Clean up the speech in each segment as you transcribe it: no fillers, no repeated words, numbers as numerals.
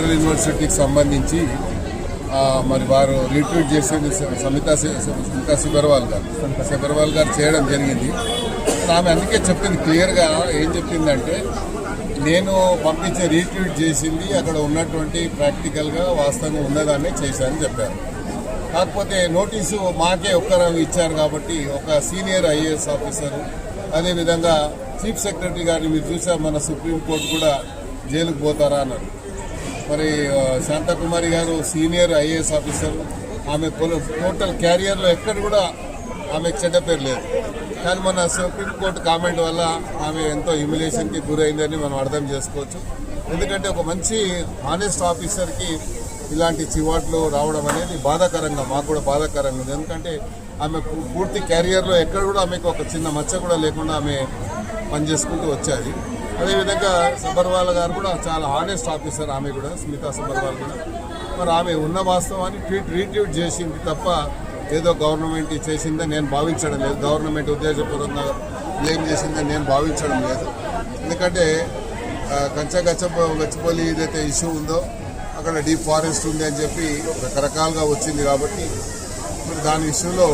Central యూనివర్సిటీకి సంబంధించి మరి వారు రీట్వీట్ చేసింది సమితా సబర్వాల్ గారు చేయడం జరిగింది. ఆమె అందుకే చెప్పింది క్లియర్గా ఏం చెప్పిందంటే, నేను పంపించే రీట్వీట్ చేసింది అక్కడ ఉన్నటువంటి ప్రాక్టికల్గా వాస్తవంగా ఉన్నదాన్ని చేశానని చెప్పారు. కాకపోతే నోటీసు మాకే ఒక్కరు ఇచ్చారు కాబట్టి ఒక సీనియర్ ఐఏఎస్ ఆఫీసరు, అదేవిధంగా చీఫ్ సెక్రటరీ గారిని మీరు చూసారు, మన సుప్రీంకోర్టు కూడా జైలుకు పోతారా అన్నారు. మరి శాంతకుమారి గారు సీనియర్ ఐఏఎస్ ఆఫీసర్, ఆమె టోటల్ క్యారియర్లో ఎక్కడ కూడా ఆమెకు చెడ్డ పేరు లేదు. కానీ మన సుప్రీంకోర్టు కామెంట్ వల్ల ఆమె ఎంతో హ్యూమిలేషన్కి గురైందని మనం అర్థం చేసుకోవచ్చు. ఎందుకంటే ఒక మంచి హానెస్ట్ ఆఫీసర్కి ఇలాంటి చివాట్లు రావడం అనేది బాధాకరంగా, మాకు కూడా బాధాకరంగా ఉంది. ఎందుకంటే ఆమె పూర్తి క్యారియర్లో ఎక్కడ కూడా ఆమెకు ఒక చిన్న మచ్చ కూడా లేకుండా ఆమె పనిచేసుకుంటూ వచ్చేది. అదేవిధంగా సబర్వాల్ గారు కూడా చాలా హానెస్ట్ ఆఫీసర్, ఆమె కూడా స్మితా సబర్వాల్ కూడా. మరి ఆమె ఉన్న వాస్తవాన్ని రీట్వీట్ చేసింది తప్ప ఏదో గవర్నమెంట్ చేసిందని నేను భావించడం లేదు, గవర్నమెంట్ ఉద్దేశపూర్వకంగా బ్లేమ్ చేసిందని నేను భావించడం లేదు. ఎందుకంటే గచ్చిబౌలి ఏదైతే ఇష్యూ ఉందో అక్కడ డీప్ ఫారెస్ట్ ఉంది అని చెప్పి రకరకాలుగా వచ్చింది కాబట్టి మరి దాని విషయంలో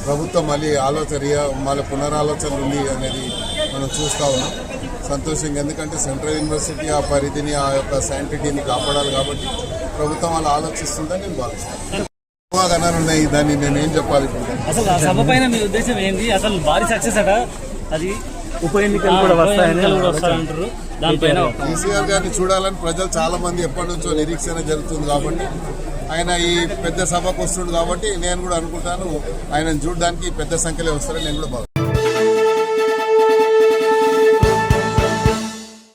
ప్రభుత్వం మళ్ళీ మళ్ళీ పునరాలోచన ఉంది అనేది మనం చూస్తూ ఉన్నాం. సంతోషంగా, ఎందుకంటే సెంట్రల్ యూనివర్సిటీ ఆ పరిధిని, ఆ యొక్క శాంటిటీని కాపాడాలి కాబట్టి ప్రభుత్వం అలా ఆలోచిస్తుందని నేను భావిస్తాను. ఉన్నాయి, దాన్ని నేనేం చెప్పాలి. అసలు ఆ సభ పైన మీ ఉద్దేశం ఏంటి? అసలు భారీ సక్సెస్ అట, అది ఉప ఎన్నికలు కూడా వస్తాయంటారు. దానిపైన కేసీఆర్ గారిని చూడాలని ప్రజలు చాలా మంది ఎప్పటి నుంచో నిరీక్షణ జరుగుతుంది కాబట్టి ఆయన ఈ పెద్ద సభకు వస్తుంది కాబట్టి నేను కూడా అనుకుంటాను ఆయనను చూడడానికి పెద్ద సంఖ్యలో వస్తారని నేను కూడా భావిస్తాను.